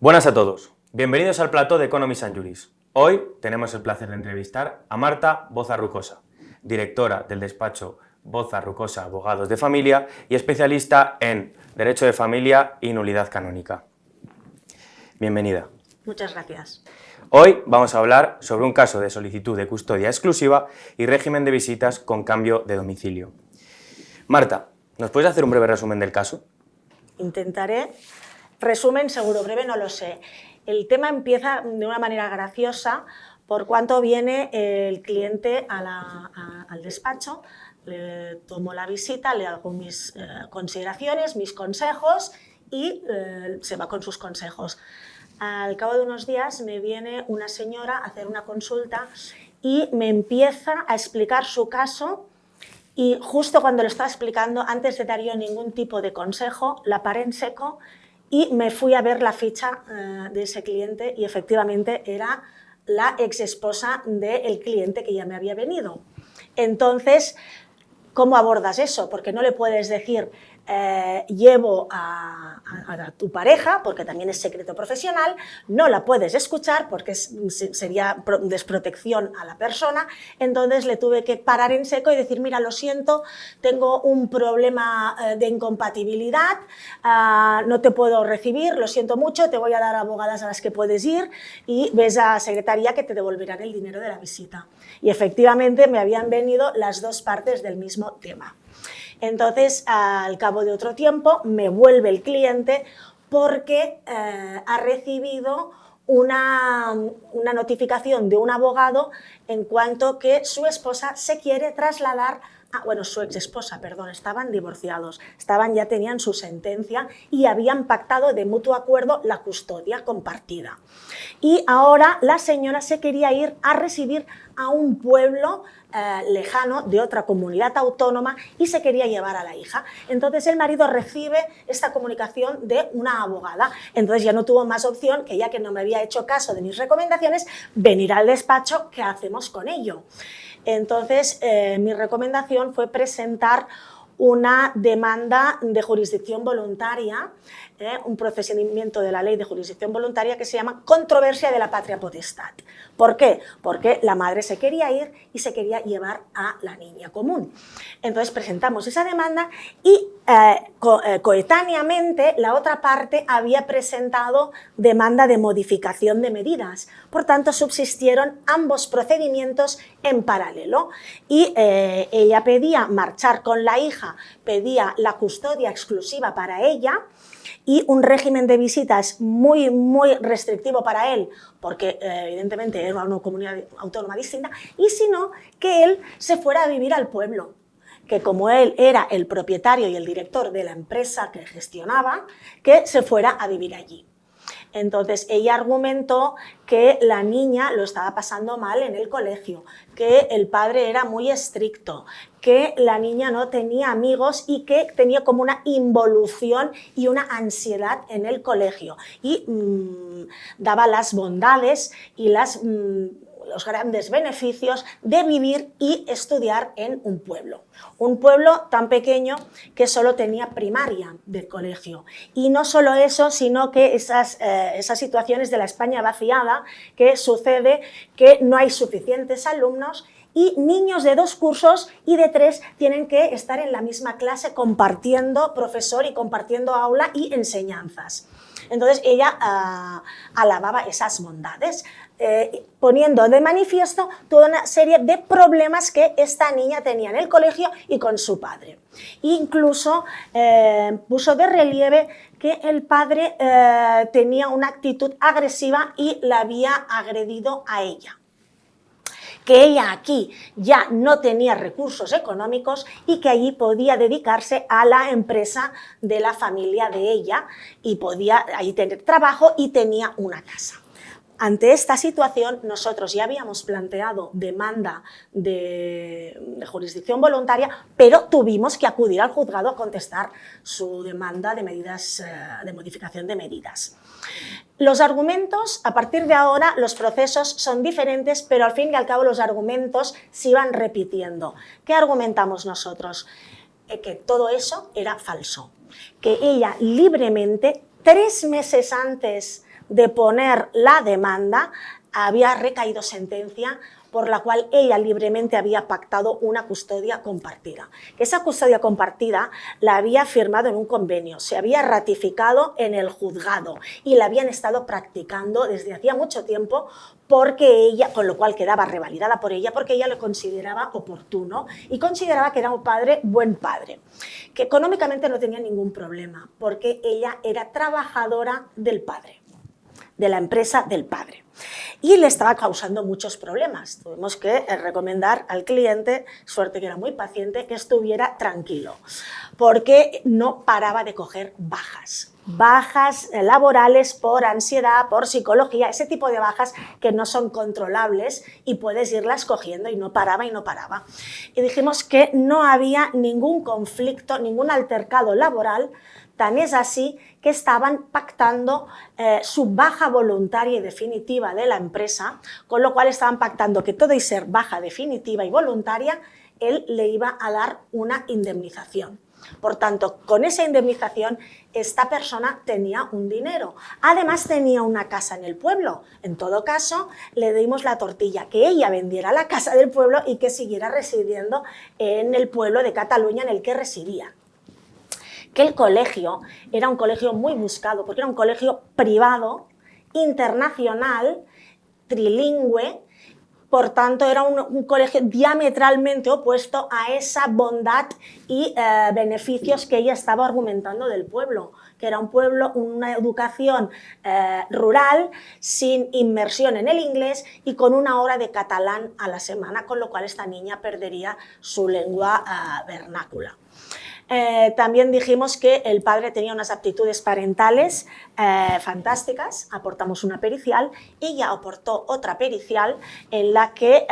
Buenas a todos, bienvenidos al plató de Economies and Juris. Hoy tenemos el placer de entrevistar a Marta Boza Rucosa, directora del despacho Boza Rucosa Abogados de Familia y especialista en Derecho de Familia y Nulidad Canónica. Bienvenida. Muchas gracias. Hoy vamos a hablar sobre un caso de solicitud de custodia exclusiva y régimen de visitas con cambio de domicilio. Marta, ¿nos puedes hacer un breve resumen del caso? Intentaré. Resumen, seguro breve, no lo sé. El tema empieza de una manera graciosa por cuanto viene el cliente al despacho, le tomo la visita, le hago mis consideraciones, mis consejos y se va con sus consejos. Al cabo de unos días me viene una señora a hacer una consulta y me empieza a explicar su caso. Y justo cuando lo estaba explicando, antes de dar yo ningún tipo de consejo, la paré en seco y me fui a ver la ficha de ese cliente y efectivamente era la exesposa del cliente que ya me había venido. Entonces, ¿cómo abordas eso? Porque no le puedes decir llevo a tu pareja, porque también es secreto profesional, no la puedes escuchar porque sería desprotección a la persona, entonces le tuve que parar en seco y decir, mira, lo siento, tengo un problema de incompatibilidad, no te puedo recibir, lo siento mucho, te voy a dar abogadas a las que puedes ir y ves a secretaría que te devolverán el dinero de la visita. Y efectivamente me habían venido las dos partes del mismo tema. Entonces, al cabo de otro tiempo, me vuelve el cliente porque ha recibido una notificación de un abogado en cuanto que su esposa se quiere trasladar su ex esposa, perdón, estaban divorciados, ya tenían su sentencia y habían pactado de mutuo acuerdo la custodia compartida. Y ahora la señora se quería ir a residir a un pueblo lejano de otra comunidad autónoma y se quería llevar a la hija. Entonces el marido recibe esta comunicación de una abogada. Entonces ya no tuvo más opción que, ya que no me había hecho caso de mis recomendaciones, venir al despacho. ¿Qué hacemos con ello? Entonces mi recomendación fue presentar una demanda de jurisdicción voluntaria, un procedimiento de la ley de jurisdicción voluntaria que se llama controversia de la patria potestad. ¿Por qué? Porque la madre se quería ir y se quería llevar a la niña común. Entonces presentamos esa demanda y coetáneamente la otra parte había presentado demanda de modificación de medidas. Por tanto, subsistieron ambos procedimientos en paralelo y ella pedía marchar con la hija, pedía la custodia exclusiva para ella y un régimen de visitas muy, muy restrictivo para él, porque evidentemente era una comunidad autónoma distinta, y si no, que él se fuera a vivir al pueblo, que como él era el propietario y el director de la empresa que gestionaba, que se fuera a vivir allí. Entonces ella argumentó que la niña lo estaba pasando mal en el colegio, que el padre era muy estricto, que la niña no tenía amigos y que tenía como una involución y una ansiedad en el colegio y daba las bondades y los grandes beneficios de vivir y estudiar en un pueblo tan pequeño que solo tenía primaria del colegio. Y no solo eso, sino que esas situaciones de la España vaciada, que sucede que no hay suficientes alumnos y niños de 2 cursos y de 3 tienen que estar en la misma clase compartiendo profesor y compartiendo aula y enseñanzas. Entonces ella alababa esas bondades, poniendo de manifiesto toda una serie de problemas que esta niña tenía en el colegio y con su padre. Incluso puso de relieve que el padre tenía una actitud agresiva y la había agredido a ella, que ella aquí ya no tenía recursos económicos y que allí podía dedicarse a la empresa de la familia de ella y podía allí tener trabajo y tenía una casa. Ante esta situación, nosotros ya habíamos planteado demanda de jurisdicción voluntaria, pero tuvimos que acudir al juzgado a contestar su demanda de modificación de medidas. Los argumentos, a partir de ahora, los procesos son diferentes, pero al fin y al cabo los argumentos se iban repitiendo. ¿Qué argumentamos nosotros? Que todo eso era falso, que ella libremente, 3 meses antes de poner la demanda, había recaído sentencia por la cual ella libremente había pactado una custodia compartida. Esa custodia compartida la había firmado en un convenio, se había ratificado en el juzgado y la habían estado practicando desde hacía mucho tiempo porque ella, con lo cual quedaba revalidada por ella, porque ella lo consideraba oportuno y consideraba que era un padre, buen padre, que económicamente no tenía ningún problema porque ella era trabajadora del padre, de la empresa del padre. Y le estaba causando muchos problemas. Tuvimos que recomendar al cliente, suerte que era muy paciente, que estuviera tranquilo, porque no paraba de coger bajas laborales por ansiedad, por psicología, ese tipo de bajas que no son controlables y puedes irlas cogiendo, y no paraba y no paraba. Y dijimos que no había ningún conflicto, ningún altercado laboral. Tan es así que estaban pactando su baja voluntaria y definitiva de la empresa, con lo cual estaban pactando que todo y ser baja definitiva y voluntaria, él le iba a dar una indemnización. Por tanto, con esa indemnización, esta persona tenía un dinero. Además, tenía una casa en el pueblo. En todo caso, le dimos la tortilla, que ella vendiera la casa del pueblo y que siguiera residiendo en el pueblo de Cataluña en el que residía. Que el colegio era un colegio muy buscado, porque era un colegio privado, internacional, trilingüe. Por tanto, era un colegio diametralmente opuesto a esa bondad y beneficios que ella estaba argumentando del pueblo, que era un pueblo, una educación rural, sin inmersión en el inglés y con una hora de catalán a la semana, con lo cual esta niña perdería su lengua vernácula. También dijimos que el padre tenía unas aptitudes parentales fantásticas, aportamos una pericial, ella aportó otra pericial en la que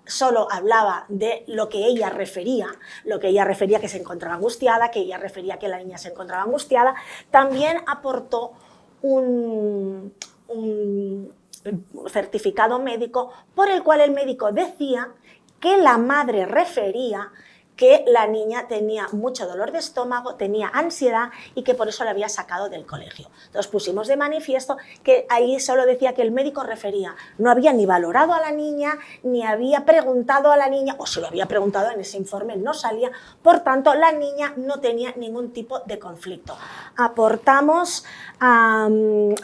solo hablaba de lo que ella refería que se encontraba angustiada, que ella refería que la niña se encontraba angustiada. También aportó un certificado médico por el cual el médico decía que la madre refería que la niña tenía mucho dolor de estómago, tenía ansiedad y que por eso la había sacado del colegio. Entonces pusimos de manifiesto que ahí solo decía que el médico refería, no había ni valorado a la niña, ni había preguntado a la niña, o si lo había preguntado en ese informe no salía, por tanto la niña no tenía ningún tipo de conflicto. Aportamos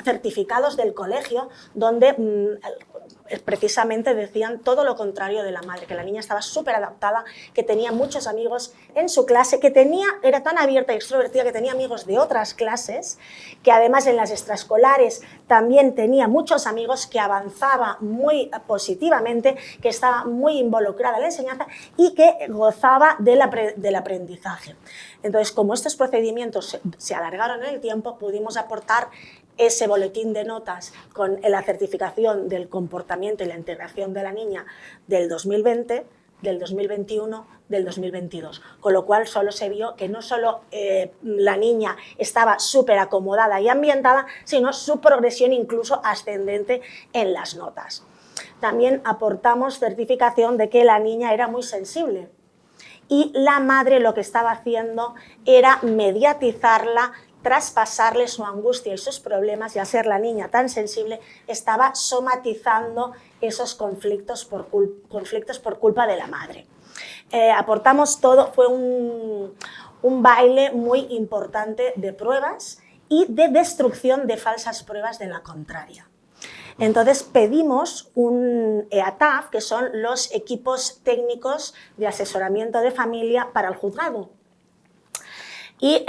certificados del colegio donde precisamente decían todo lo contrario de la madre, que la niña estaba súper adaptada, que tenía muchos amigos en su clase, que era tan abierta y extrovertida que tenía amigos de otras clases, que además en las extraescolares también tenía muchos amigos, que avanzaba muy positivamente, que estaba muy involucrada en la enseñanza y que gozaba del aprendizaje. Entonces, como estos procedimientos se alargaron en el tiempo, pudimos aportar ese boletín de notas con la certificación del comportamiento y la integración de la niña del 2020, del 2021, del 2022. Con lo cual solo se vio que no solo la niña estaba súper acomodada y ambientada, sino su progresión incluso ascendente en las notas. También aportamos certificación de que la niña era muy sensible y la madre lo que estaba haciendo era mediatizarla, traspasarle su angustia y sus problemas, y al ser la niña tan sensible estaba somatizando esos conflictos por culpa de la madre. Aportamos todo, fue un baile muy importante de pruebas y de destrucción de falsas pruebas de la contraria. Entonces pedimos un EATAF, que son los equipos técnicos de asesoramiento de familia para el juzgado. Y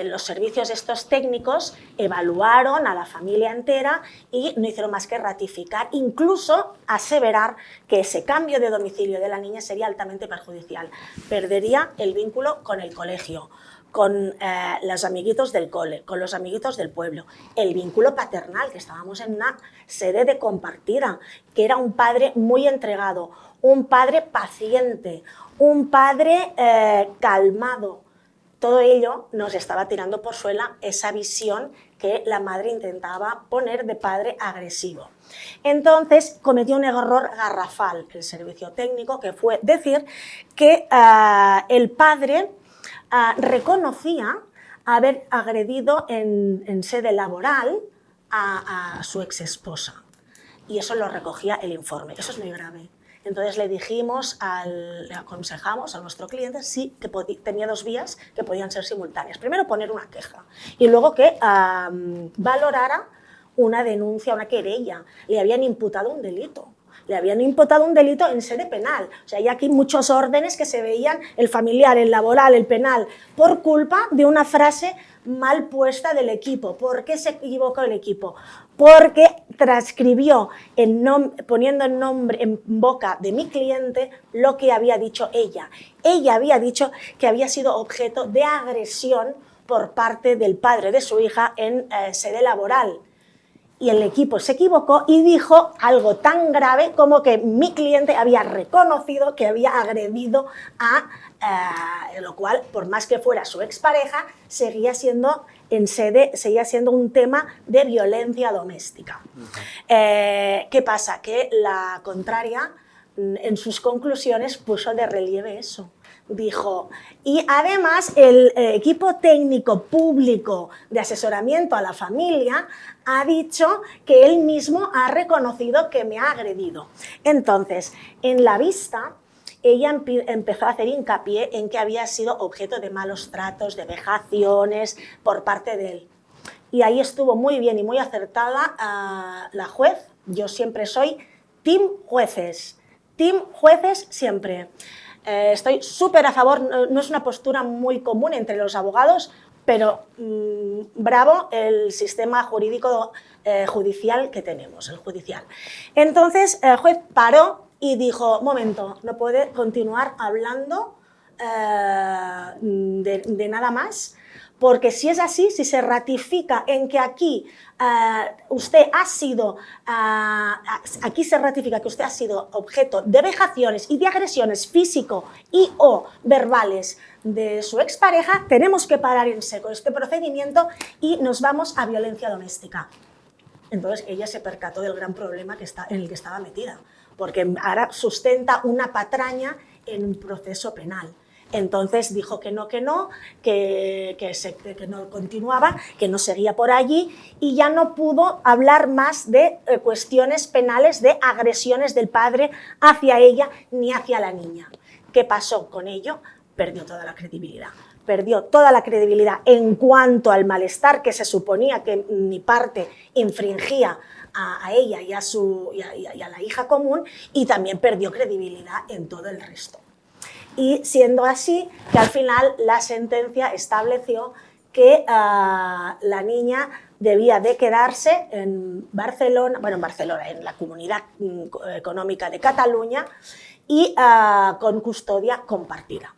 los servicios estos técnicos evaluaron a la familia entera y no hicieron más que ratificar, incluso aseverar que ese cambio de domicilio de la niña sería altamente perjudicial. Perdería el vínculo con el colegio, con los amiguitos del cole, con los amiguitos del pueblo, el vínculo paternal, que estábamos en una sede de compartida, que era un padre muy entregado, un padre paciente, un padre calmado. Todo ello nos estaba tirando por suela esa visión que la madre intentaba poner de padre agresivo. Entonces cometió un error garrafal el servicio técnico, que fue decir que el padre reconocía haber agredido en sede laboral a su exesposa. Y eso lo recogía el informe. Eso es muy grave. Entonces le aconsejamos a nuestro cliente sí, que tenía 2 vías que podían ser simultáneas. Primero, poner una queja y luego que valorara una denuncia, una querella. Le habían imputado un delito. Le habían imputado un delito en sede penal. O sea, hay aquí muchos órdenes que se veían, el familiar, el laboral, el penal, por culpa de una frase mal puesta del equipo. ¿Por qué se equivocó el equipo? Porque transcribió, poniendo en boca de mi cliente lo que había dicho ella. Ella había dicho que había sido objeto de agresión por parte del padre de su hija en sede laboral. Y el equipo se equivocó y dijo algo tan grave como que mi cliente había reconocido que había agredido lo cual, por más que fuera su expareja, seguía siendo un tema de violencia doméstica. ¿Qué pasa? Que la contraria, en sus conclusiones, puso de relieve eso. Dijo, y además el equipo técnico público de asesoramiento a la familia ha dicho que él mismo ha reconocido que me ha agredido. Entonces, en la vista, ella empezó a hacer hincapié en que había sido objeto de malos tratos, de vejaciones por parte de él. Y ahí estuvo muy bien y muy acertada la juez. Yo siempre soy team jueces siempre. Estoy súper a favor, no es una postura muy común entre los abogados, pero bravo el sistema jurídico judicial que tenemos, el judicial. Entonces el juez paró y dijo, momento, no puede continuar hablando de nada más, porque si es así, si se ratifica en que aquí aquí se ratifica que usted ha sido objeto de vejaciones y de agresiones físico y o verbales de su expareja, tenemos que parar en seco este procedimiento y nos vamos a violencia doméstica. Entonces ella se percató del gran problema en el que estaba metida, porque ahora sustenta una patraña en un proceso penal. Entonces dijo que no continuaba, que no seguía por allí y ya no pudo hablar más de cuestiones penales, de agresiones del padre hacia ella ni hacia la niña. ¿Qué pasó con ello? Perdió toda la credibilidad. Perdió toda la credibilidad en cuanto al malestar que se suponía que mi parte infringía a ella y a la hija común, y también perdió credibilidad en todo el resto. Y siendo así, que al final la sentencia estableció que la niña debía de quedarse en Barcelona, en la Comunidad Económica de Cataluña y con custodia compartida.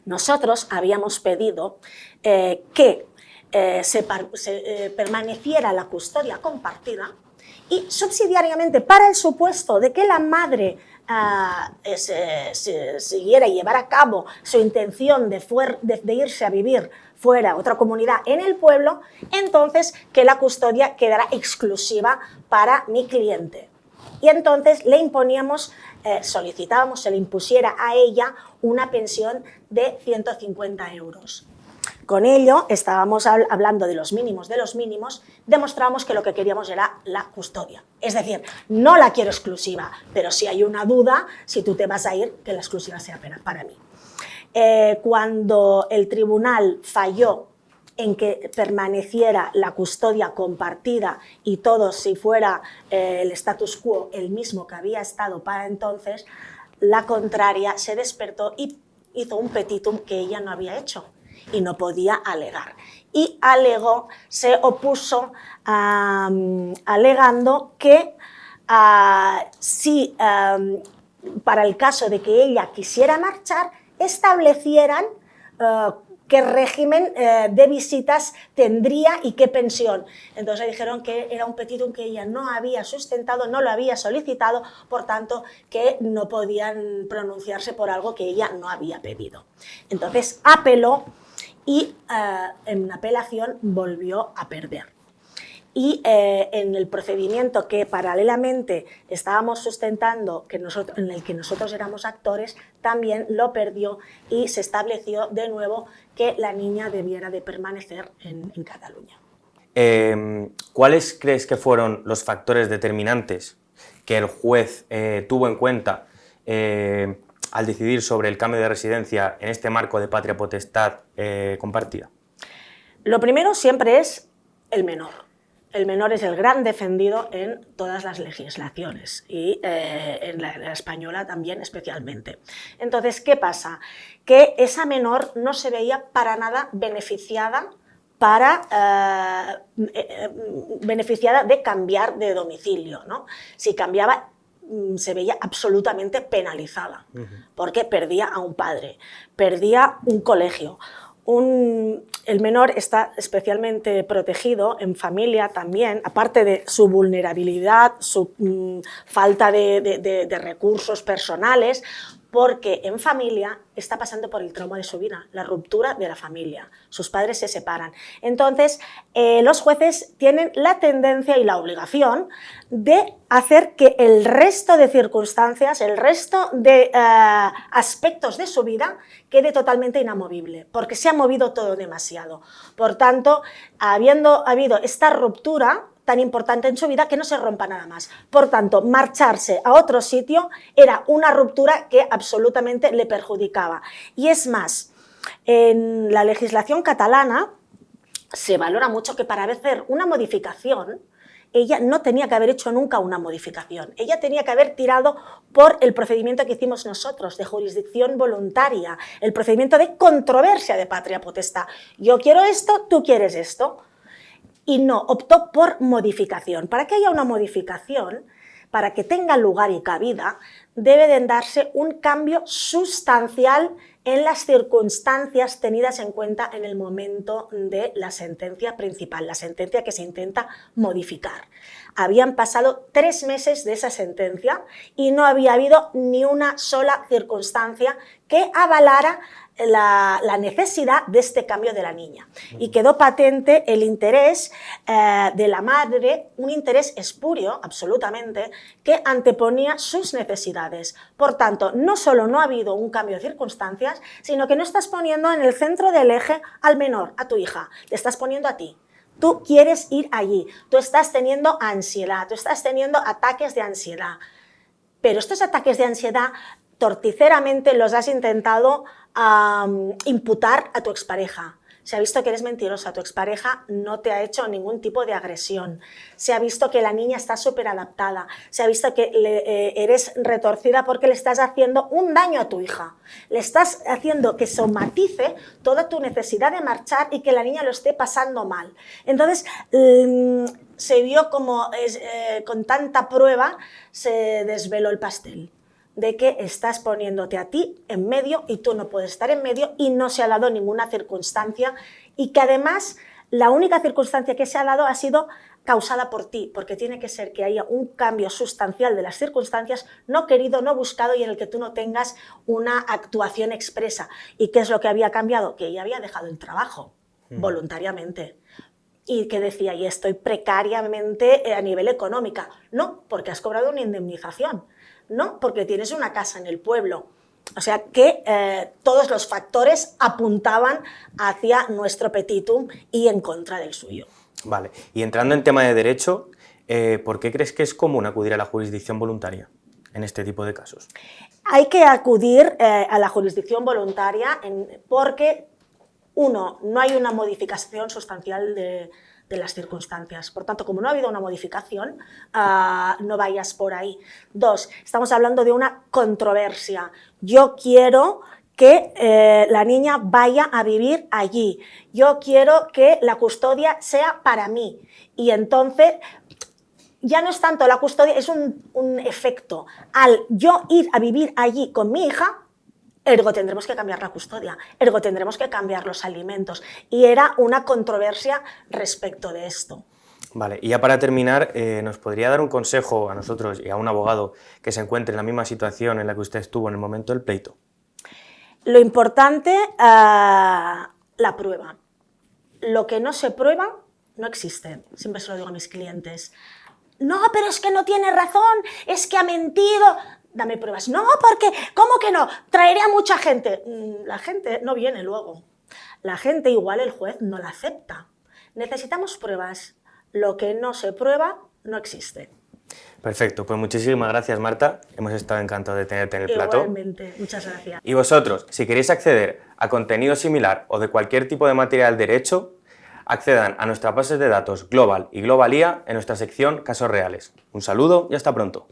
Nosotros habíamos pedido que permaneciera la custodia compartida y subsidiariamente, para el supuesto de que la madre siguiera y llevara a cabo su intención de irse a vivir fuera, a otra comunidad en el pueblo, entonces que la custodia quedara exclusiva para mi cliente. Y entonces le imponíamos, solicitábamos, se le impusiera a ella una pensión de 150 euros. Con ello, estábamos hablando de los mínimos, demostramos que lo que queríamos era la custodia. Es decir, no la quiero exclusiva, pero si hay una duda, si tú te vas a ir, que la exclusiva sea para mí. Cuando el tribunal falló en que permaneciera la custodia compartida y todo si fuera el status quo el mismo que había estado para entonces, la contraria se despertó y hizo un petitum que ella no había hecho y no podía alegar. Y se opuso alegando que si para el caso de que ella quisiera marchar, establecieran qué régimen de visitas tendría y qué pensión. Entonces le dijeron que era un petitum que ella no había sustentado, no lo había solicitado, por tanto que no podían pronunciarse por algo que ella no había pedido. Entonces apeló y en apelación volvió a perder. Y en el procedimiento que paralelamente estábamos sustentando, en el que nosotros éramos actores, también lo perdió y se estableció de nuevo que la niña debiera de permanecer en Cataluña. ¿Cuáles crees que fueron los factores determinantes que el juez tuvo en cuenta al decidir sobre el cambio de residencia en este marco de patria potestad compartida? Lo primero siempre es el menor. El menor es el gran defendido en todas las legislaciones y en la española también especialmente. Entonces, ¿qué pasa? Que esa menor no se veía para nada beneficiada de cambiar de domicilio, ¿no? Si cambiaba, se veía absolutamente penalizada, porque perdía a un padre, perdía un colegio. El menor está especialmente protegido en familia también, aparte de su vulnerabilidad, su falta de recursos personales, porque en familia está pasando por el trauma de su vida, la ruptura de la familia, sus padres se separan. Entonces, los jueces tienen la tendencia y la obligación de hacer que el resto de circunstancias, el resto de aspectos de su vida quede totalmente inamovible, porque se ha movido todo demasiado. Por tanto, habiendo habido esta ruptura tan importante en su vida, que no se rompa nada más. Por tanto, marcharse a otro sitio era una ruptura que absolutamente le perjudicaba. Y es más, en la legislación catalana se valora mucho que para hacer una modificación, ella no tenía que haber hecho nunca una modificación. Ella tenía que haber tirado por el procedimiento que hicimos nosotros, de jurisdicción voluntaria, el procedimiento de controversia de patria potestad. Yo quiero esto, tú quieres esto. Y no, optó por modificación. Para que haya una modificación, para que tenga lugar y cabida, debe de darse un cambio sustancial en las circunstancias tenidas en cuenta en el momento de la sentencia principal, la sentencia que se intenta modificar. Habían pasado 3 meses de esa sentencia y no había habido ni una sola circunstancia que avalara la necesidad de este cambio de la niña. Y quedó patente el interés de la madre, un interés espurio, absolutamente, que anteponía sus necesidades. Por tanto, no solo no ha habido un cambio de circunstancias, sino que no estás poniendo en el centro del eje al menor, a tu hija, te estás poniendo a ti. Tú quieres ir allí, tú estás teniendo ansiedad, tú estás teniendo ataques de ansiedad. Pero estos ataques de ansiedad torticeramente los has intentado imputar a tu expareja. Se ha visto que eres mentirosa, tu expareja no te ha hecho ningún tipo de agresión. Se ha visto que la niña está súper adaptada, se ha visto que eres retorcida porque le estás haciendo un daño a tu hija. Le estás haciendo que somatice toda tu necesidad de marchar y que la niña lo esté pasando mal. Entonces, se vio como con tanta prueba se desveló el pastel, de que estás poniéndote a ti en medio y tú no puedes estar en medio y no se ha dado ninguna circunstancia y que además la única circunstancia que se ha dado ha sido causada por ti, porque tiene que ser que haya un cambio sustancial de las circunstancias no querido, no buscado y en el que tú no tengas una actuación expresa. ¿Y qué es lo que había cambiado? Que ella había dejado el trabajo voluntariamente. Y que decía, y estoy precariamente a nivel económica. No, porque has cobrado una indemnización. No, porque tienes una casa en el pueblo. O sea que todos los factores apuntaban hacia nuestro petitum y en contra del suyo. Vale, y entrando en tema de derecho, ¿por qué crees que es común acudir a la jurisdicción voluntaria en este tipo de casos? Hay que acudir a la jurisdicción voluntaria porque, uno, no hay una modificación sustancial de las circunstancias. Por tanto, como no ha habido una modificación, no vayas por ahí. 2, estamos hablando de una controversia. Yo quiero que la niña vaya a vivir allí. Yo quiero que la custodia sea para mí. Y entonces ya no es tanto la custodia, es un efecto. Al yo ir a vivir allí con mi hija, ergo tendremos que cambiar la custodia, ergo tendremos que cambiar los alimentos. Y era una controversia respecto de esto. Vale, y ya para terminar, ¿nos podría dar un consejo a nosotros y a un abogado que se encuentre en la misma situación en la que usted estuvo en el momento del pleito? Lo importante, la prueba. Lo que no se prueba no existe. Siempre se lo digo a mis clientes. No, pero es que no tiene razón, es que ha mentido. Dame pruebas. No, porque, ¿cómo que no? Traeré a mucha gente. La gente no viene luego. La gente igual el juez no la acepta. Necesitamos pruebas. Lo que no se prueba no existe. Perfecto, pues muchísimas gracias, Marta. Hemos estado encantados de tenerte en el plató. Igualmente, muchas gracias. Y vosotros, si queréis acceder a contenido similar o de cualquier tipo de material derecho, accedan a nuestras bases de datos Global y Globalía en nuestra sección Casos Reales. Un saludo y hasta pronto.